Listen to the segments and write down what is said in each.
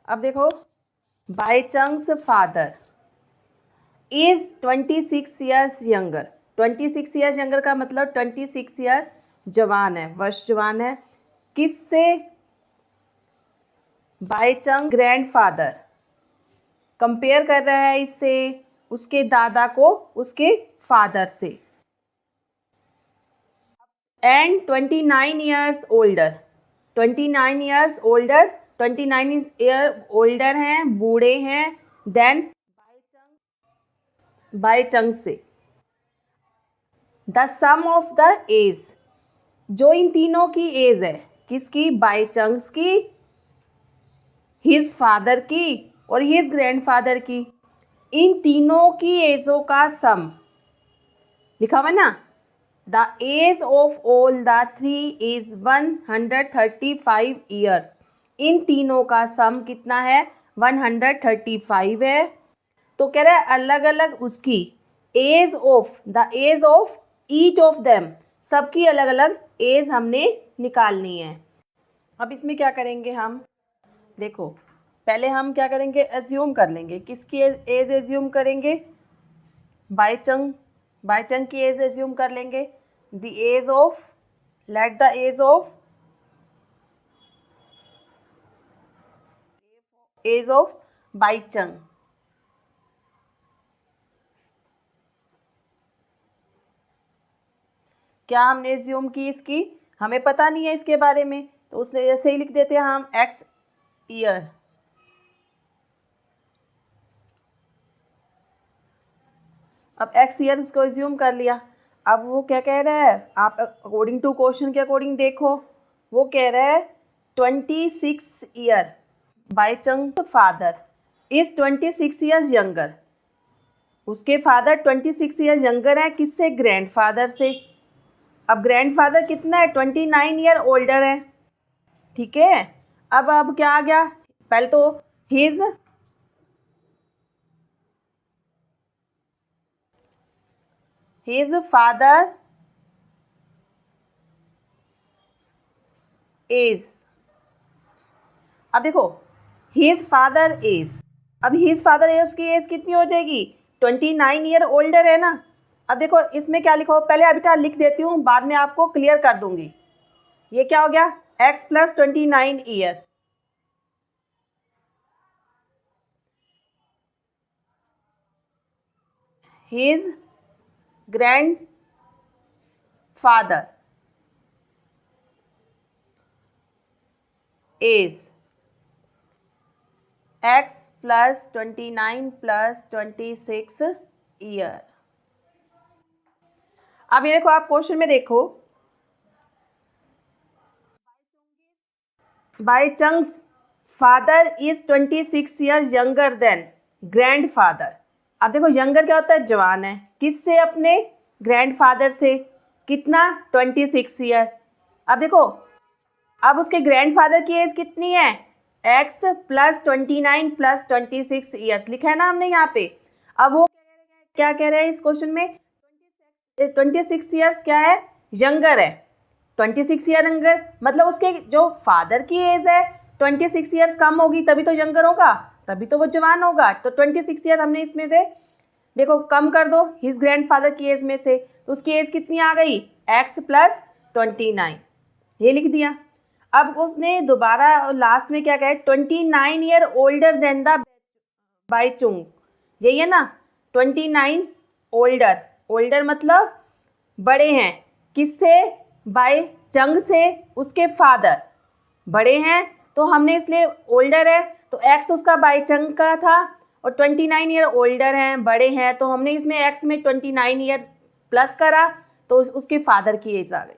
अब देखो, Bai Chung's father is 26 years younger. 26 years younger का मतलब 26 ईयर जवान है, वर्ष जवान है। किससे? बाई चंग ग्रैंडफादर कंपेयर कर रहा है इससे, उसके दादा को उसके फादर से। And 29 years older, 29 years older, 29 year older हैं, बूढ़े हैं देन बाई चंग से। The sum of the age, जो इन तीनों की एज है, किसकी? बाई चंग्स की, हिज फादर की और हिज ग्रैंडफादर की। इन तीनों की एजों का सम लिखा हुआ है ना। The age of all the three is 135 years. इन तीनों का सम कितना है? 135 है। तो कह रहा है अलग अलग उसकी age of, the age of each of them, सबकी अलग अलग एज हमने निकालनी है। अब इसमें क्या करेंगे हम? देखो, पहले हम क्या करेंगे? एज्यूम कर लेंगे। किसकी एज एज्यूम करेंगे? बाई चंग की एज एज्यूम कर लेंगे। The age of, let the age of Baichung. क्या हमने एज्यूम की इसकी? हमें पता नहीं है इसके बारे में, तो उसने ऐसे ही लिख देते हैं हम एक्स ईयर। अब एक्स ईयर उसको एज्यूम कर लिया। अब वो क्या कह रहा है? आप अकॉर्डिंग टू क्वेश्चन के अकॉर्डिंग देखो, वो कह रहा है 26 ईयर बाई चंग फादर इज 26 ईयर्स यंगर। उसके फादर 26 ईयर यंगर है, किससे? ग्रैंडफादर से। अब ग्रैंडफादर कितना है? 29 ईयर ओल्डर है। ठीक है। अब क्या आ गया? पहले तो हिज फादर इज, अब देखो हिज फादर इज, अब हिज फादर एज, उसकी एज कितनी हो जाएगी? 29 ईयर ओल्डर है ना। अब देखो इसमें क्या लिखा हो, पहले अभी लिख देती हूँ, बाद में आपको क्लियर कर दूंगी। ये क्या हो गया? x plus 29 year, his grandfather is x plus 29 plus 26 year. अब ये देखो, आप क्वेश्चन में देखो, Bai Chung's father is 26 year younger than grandfather. अब देखो यंगर क्या होता है? जवान है। किससे? अपने ग्रैंडफादर से। कितना? 26 ईयर। अब देखो, अब उसके ग्रैंडफादर की एज कितनी है? x प्लस 29 प्लस 26 ईयर्स लिखा है ना हमने यहाँ पे। अब वो क्या कह रहे हैं इस क्वेश्चन में? 26 ईयर्स क्या है? यंगर है। 26 ईयर यंगर मतलब उसके जो फादर की एज है 26 ईयर्स कम होगी, तभी तो यंगर होगा, तभी तो वो जवान होगा। तो 26 ईयर हमने इसमें से देखो कम कर दो हिज ग्रैंडफादर की एज में से, तो उसकी एज कितनी आ गई? x प्लस 29, ये लिख दिया। अब उसने दोबारा लास्ट में क्या कहा? 29 year older than the Bai Chung, यही है ना। 29 ओल्डर, ओल्डर मतलब बड़े हैं। किससे? बाई चंग से, उसके फादर बड़े हैं, तो हमने इसलिए ओल्डर है तो एक्स उसका बाई चंग का था, और 29 ईयर ओल्डर हैं, बड़े हैं, तो हमने इसमें एक्स में 29 ईयर प्लस करा, तो उसके फादर की एज आ गई।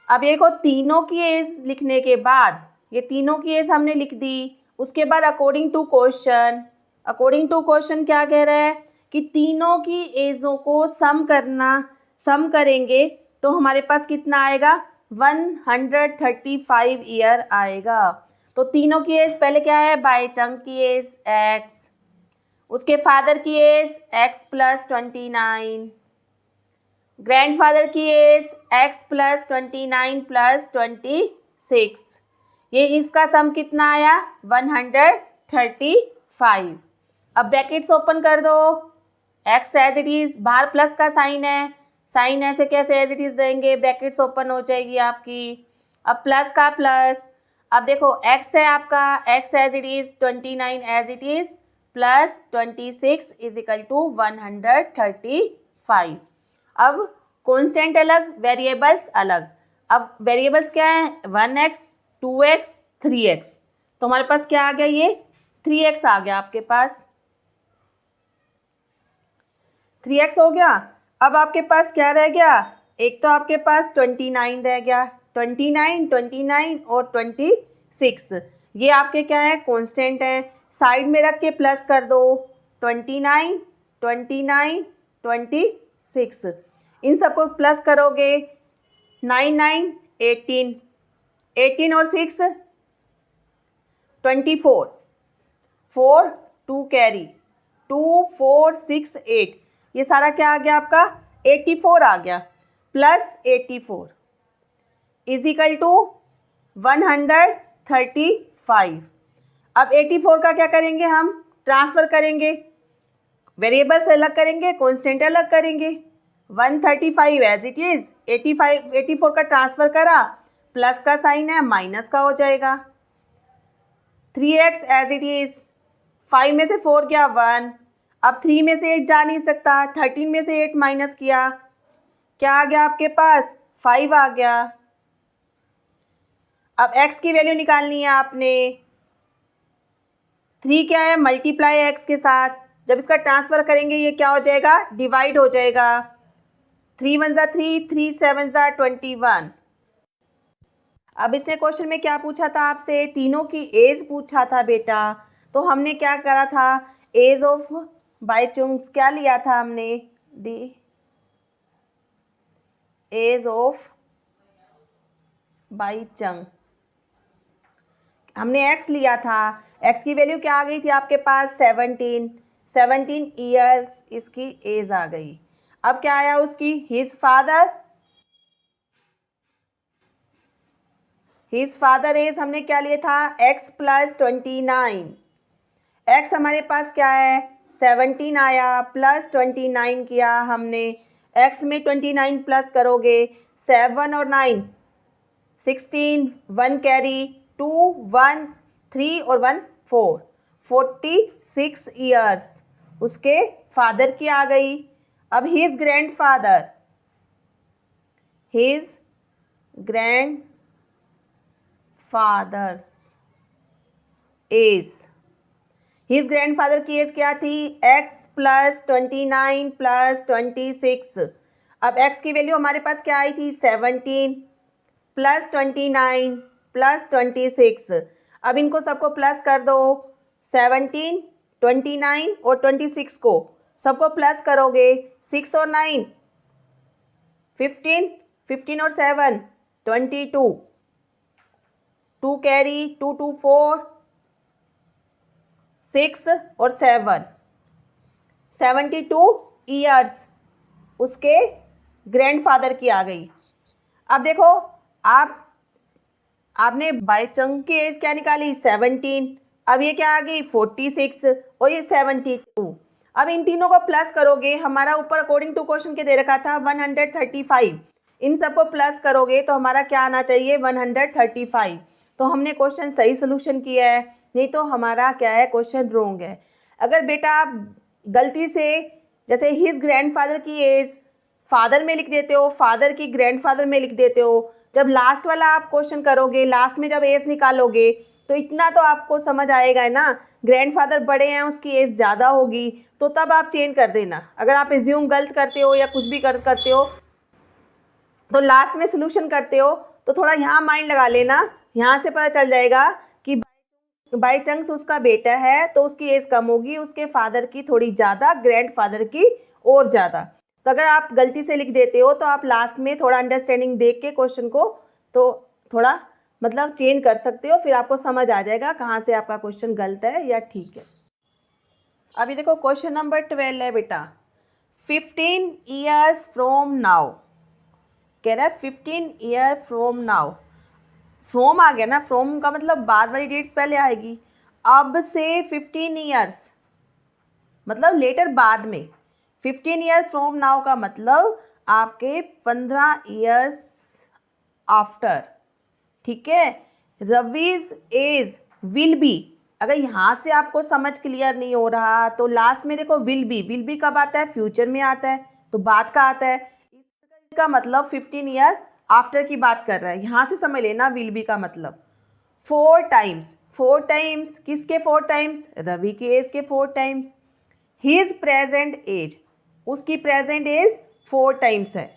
अब ये को तीनों की एज लिखने के बाद, ये तीनों की एज हमने लिख दी। उसके बाद according to question, according to question क्या कह रहा है कि तीनों की एजों को सम करना, सम करेंगे तो हमारे पास कितना आएगा? 135 ईयर आएगा। तो तीनों की एज पहले क्या है? बाई चंग की एज x, उसके फादर की एज x प्लस 29, ग्रैंडफादर की एज x प्लस 29 प्लस 26, ये इसका सम कितना आया 135। अब ब्रैकेट्स ओपन कर दो, x एज इट इज, बाहर प्लस का साइन है, साइन ऐसे कैसे एज इट इज देंगे, ब्रैकेट्स ओपन हो जाएगी आपकी। अब प्लस का प्लस, अब देखो x है आपका, x age it is 29 age it is plus 26 is equal to 135। अब कॉन्स्टेंट अलग, वेरिएबल्स अलग। अब वेरिएबल्स क्या है 1x 2x 3x, तो हमारे पास क्या आ गया, ये 3x आ गया आपके पास, 3x हो गया। अब आपके पास क्या रह गया, एक तो आपके पास 29 रह गया, 29 और 26, ये आपके क्या है कांस्टेंट है, साइड में रख के प्लस कर दो, 29 26, इन सबको प्लस करोगे 9 18 और 6 24, 4 2 कैरी 2 4 6 8, ये सारा क्या आ गया आपका 84 आ गया, प्लस 84 इज इक्वल टू 135। अब 84 का क्या करेंगे, हम ट्रांसफ़र करेंगे, वेरिएबल से अलग करेंगे, कांस्टेंट अलग करेंगे। 135 एज इट इज़, 84 का ट्रांसफ़र करा, प्लस का साइन है माइनस का हो जाएगा। 3x एज इट इज़, 5 में से 4 गया 1, अब 3 में से 8 जा नहीं सकता, 13 में से 8 माइनस किया, क्या आ गया आपके पास 5 आ गया। अब x की वैल्यू निकालनी है आपने, 3 क्या है मल्टीप्लाई x के साथ, जब इसका ट्रांसफ़र करेंगे ये क्या हो जाएगा डिवाइड हो जाएगा, 3 1 ज़ा 3 3 7 ज़ा 21। अब इसने क्वेश्चन में क्या पूछा था आपसे, तीनों की एज पूछा था बेटा, तो हमने क्या करा था, एज ऑफ बाईचुंग्स क्या लिया था हमने, दी एज ऑफ बाईचंग, हमने x लिया था, x की वैल्यू क्या आ गई थी आपके पास 17 ईयर्स इसकी एज आ गई। अब क्या आया उसकी, हिज फादर एज हमने क्या लिया था x प्लस 29, x हमारे पास क्या है 17 आया, प्लस 29 किया हमने, x में 29 प्लस करोगे 7 और 9 16, 1 कैरी 2 1 3 और 1 4, 46 ईयर्स उसके फादर की आ गई। अब हिज ग्रैंडफादर की एज क्या थी x प्लस 29 प्लस 26। अब x की वैल्यू हमारे पास क्या आई थी 17 प्लस 29 प्लस 26। अब इनको सबको प्लस कर दो, 17 29 और 26 को सबको प्लस करोगे, 6 और 9 15, 15 और 7 22, 2 कैरी 2 2 4 6 और 7 72 ईयर्स उसके ग्रैंडफादर की आ गई। अब देखो आपने बाईचंग की एज क्या निकाली 17, अब ये क्या आ गई 46 और ये 72। अब इन तीनों को प्लस करोगे, हमारा ऊपर अकॉर्डिंग टू क्वेश्चन के दे रखा था 135, इन सबको प्लस करोगे तो हमारा क्या आना चाहिए 135। तो हमने क्वेश्चन सही सोल्यूशन किया है, नहीं तो हमारा क्या है क्वेश्चन रॉन्ग है। अगर बेटा आप गलती से जैसे हिज ग्रैंडफादर की एज फादर में लिख देते हो, फादर की ग्रैंडफादर में लिख देते हो, जब लास्ट वाला आप क्वेश्चन करोगे, लास्ट में जब एज निकालोगे तो इतना तो आपको समझ आएगा ना, ग्रैंडफादर बड़े हैं उसकी एज ज़्यादा होगी, तो तब आप चेंज कर देना। अगर आप एज्यूम गलत करते हो या कुछ भी करते हो तो लास्ट में सोल्यूशन करते हो तो थोड़ा यहाँ माइंड लगा लेना, यहाँ से पता चल जाएगा कि बाईचंग्स उसका बेटा है तो उसकी एज कम होगी, उसके फादर की थोड़ी ज़्यादा, ग्रैंडफादर की और ज़्यादा। तो अगर आप गलती से लिख देते हो तो आप लास्ट में थोड़ा अंडरस्टैंडिंग देख के क्वेश्चन को तो थोड़ा मतलब चेंज कर सकते हो, फिर आपको समझ आ जाएगा कहाँ से आपका क्वेश्चन गलत है या ठीक है। अभी देखो क्वेश्चन नंबर 12 है बेटा, 15 ईयर्स फ्रॉम नाउ, कह रहा है 15 ईयर फ्रॉम नाउ, फ्रॉम आ गया ना, फ्रॉम का मतलब बाद वाली डेट्स पहले आएगी। अब से 15 ईयर्स मतलब लेटर बाद में, 15 ईयर्स फ्रॉम नाउ का मतलब आपके 15 ईयर्स आफ्टर, ठीक है। रवीज एज विल बी, अगर यहाँ से आपको समझ क्लियर नहीं हो रहा तो लास्ट में देखो विल बी कब आता है, फ्यूचर में आता है, तो बाद का आता है। इसका मतलब 15 ईयर आफ्टर की बात कर रहा है, यहाँ से समझ लेना विल बी का मतलब 4 टाइम्स किसके 4 टाइम्स, रवि की एज के 4 टाइम्स। हिज प्रेजेंट एज, उसकी प्रेजेंट एज 4 टाइम्स है।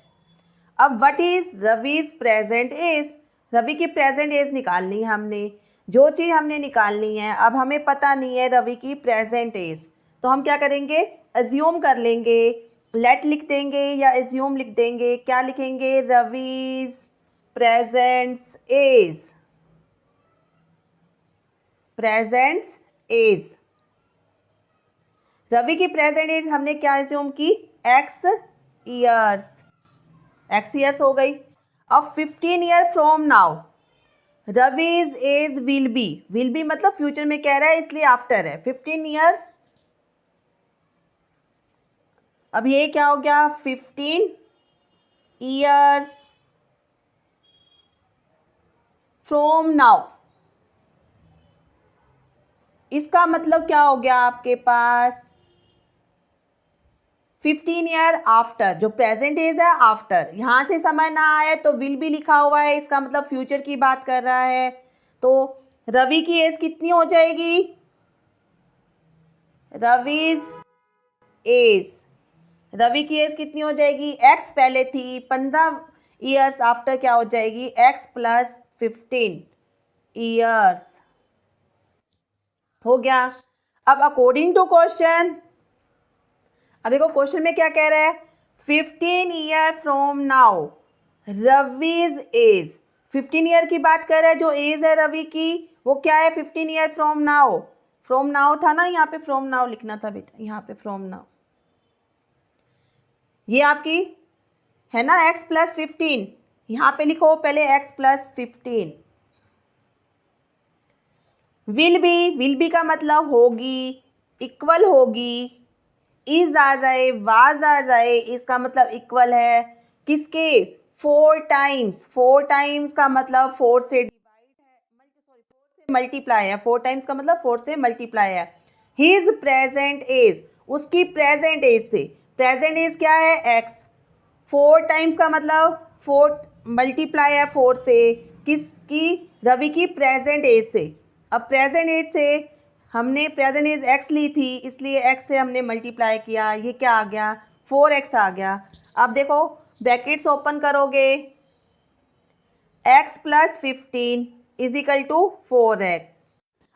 अब what is Ravi's present age, Ravi की प्रेजेंट एज निकालनी है हमने। जो चीज़ हमने निकालनी है, अब हमें पता नहीं है रवि की प्रेजेंट एज, तो हम क्या करेंगे, एज्यूम कर लेंगे, लेट लिख देंगे या एज्यूम लिख देंगे। क्या लिखेंगे, Ravi's presents age, presents age. Ravi की प्रेजेंट एज हमने क्या एज्यूम की, एक्स ईयर्स, एक्स ईयर्स हो गई। अब 15 year from now Ravi's age will be मतलब फ्यूचर में कह रहा है इसलिए आफ्टर है, 15 ईयर्स। अब ये क्या हो गया, 15 ईयर्स फ्रॉम नाउ, इसका मतलब क्या हो गया आपके पास 15 ईयर आफ्टर, जो प्रेजेंट एज है आफ्टर, यहाँ से समय ना आए तो विल बी लिखा हुआ है, इसका मतलब फ्यूचर की बात कर रहा है। तो रवि की एज कितनी हो जाएगी, रविज एज, रवि की एज कितनी हो जाएगी, एक्स पहले थी, 15 ईयर्स आफ्टर क्या हो जाएगी, एक्स प्लस 15 ईयर्स हो गया। अब अकॉर्डिंग टू क्वेश्चन, अब देखो क्वेश्चन में क्या कह रहा है, 15 year from now Ravi's age, 15 year की बात कर रहा है, जो एज है रवि की वो क्या है, 15 year from now, from now था ना, यहाँ पे फ्रॉम नाउ लिखना था बेटा, यहाँ पे फ्रॉम नाउ, ये आपकी है ना x प्लस 15, यहाँ पे लिखो पहले x प्लस 15। विल बी का मतलब होगी, इक्वल होगी, इज आ जाए, वाज आ जाए, इसका मतलब इक्वल है किसके, 4 टाइम्स का मतलब 4 से डिवाइड है, सॉरी 4 से मल्टीप्लाई है, 4 टाइम्स का मतलब 4 से मल्टीप्लाई है। हिज प्रेजेंट एज, उसकी प्रेजेंट एज से, प्रेजेंट एज क्या है x, 4 टाइम्स का मतलब 4 मल्टीप्लाई है 4 से, किसकी, रवि की प्रेजेंट एज से। अब प्रेजेंट एज से हमने प्रेजेंट एज x ली थी, इसलिए x से हमने मल्टीप्लाई किया, ये क्या आ गया, 4x आ गया। अब देखो ब्रैकेट्स ओपन करोगे, x plus 15 is equal to 4x।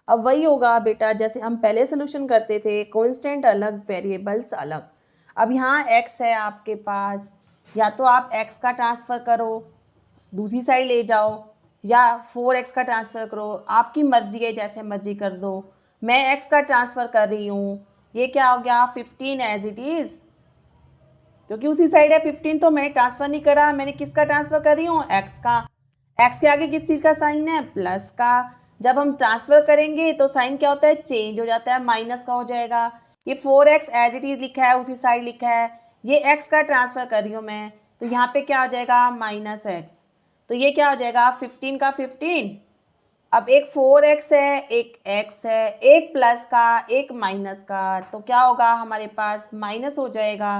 अब वही होगा बेटा जैसे हम पहले सोल्यूशन करते थे, कांस्टेंट अलग वेरिएबल्स अलग। अब यहाँ x है आपके पास, या तो आप x का ट्रांसफ़र करो दूसरी साइड ले जाओ, या 4x का ट्रांसफ़र करो, आपकी मर्जी है, जैसे मर्जी कर दो। मैं x का ट्रांसफ़र कर रही हूँ, ये क्या हो गया 15 एज इट इज़, क्योंकि उसी साइड है 15, तो मैंने ट्रांसफ़र नहीं करा, मैंने किसका ट्रांसफ़र कर रही हूँ, x का। x के आगे किस चीज़ का साइन है, प्लस का। जब हम ट्रांसफ़र करेंगे तो साइन क्या होता है, चेंज हो जाता है, माइनस का हो जाएगा। ये 4x एज इट इज़ लिखा है, उसी साइड लिखा है, ये x का ट्रांसफ़र कर रही हूँ मैं, तो यहाँ पे क्या हो जाएगा -x, तो ये क्या हो जाएगा 15 का 15। अब एक 4x है, एक x है, एक प्लस का एक माइनस का, तो क्या होगा हमारे पास माइनस हो जाएगा।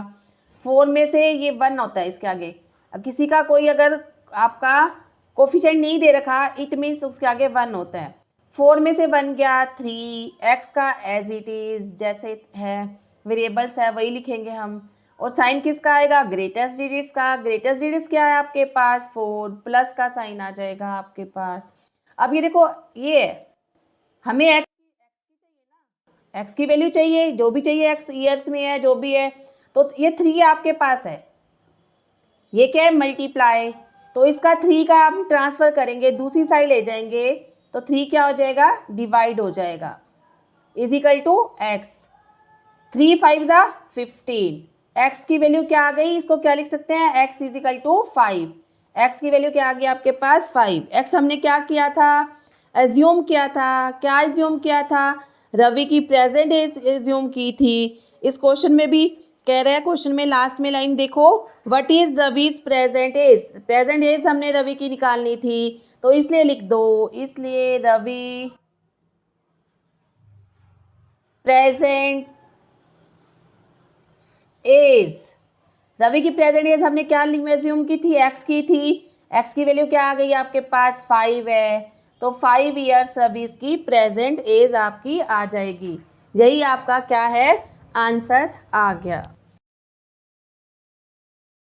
4 में से ये 1 होता है इसके आगे। अब किसी का कोई अगर आपका कोफिशिएंट नहीं दे रखा, इट मीन्स उसके आगे 1 होता है। 4 में से 1 गया 3, x का एज इट इज़ जैसे है, वेरिएबल्स है वही लिखेंगे हम। और साइन किसका आएगा, ग्रेटेस्ट डिजिट्स का। ग्रेटेस्ट डिजिट्स क्या है आपके पास 4, प्लस का साइन आ जाएगा आपके पास। अब ये देखो, ये हमें x की वैल्यू चाहिए, जो भी चाहिए x ईयर्स में है जो भी है, तो ये 3 आपके पास है, ये क्या है मल्टीप्लाई, तो इसका 3 का हम ट्रांसफ़र करेंगे, दूसरी साइड ले जाएंगे, तो 3 क्या हो जाएगा, डिवाइड हो जाएगा, is equal to x। 3 5 15, x की वैल्यू क्या आ गई, इसको क्या लिख सकते हैं, x is equal to 5, X की वैल्यू क्या आ गई आपके पास 5। एक्स हमने क्या किया था, एज्यूम किया था, क्या एज्यूम किया था, रवि की प्रेजेंट एज एज्यूम की थी। इस क्वेश्चन में भी कह रहे हैं, क्वेश्चन में लास्ट में लाइन देखो, what is Ravi's present age. Present age हमने रवि की निकालनी थी, तो इसलिए लिख दो, इसलिए रवि प्रेजेंट एज। रवि की प्रेजेंट एज हमने क्या एज्यूम की थी, एक्स की थी। एक्स की वैल्यू क्या आ गई आपके पास 5 है, तो 5 ईयर्स रवि की प्रेजेंट एज आपकी आ जाएगी। यही आपका क्या है, आंसर आ गया।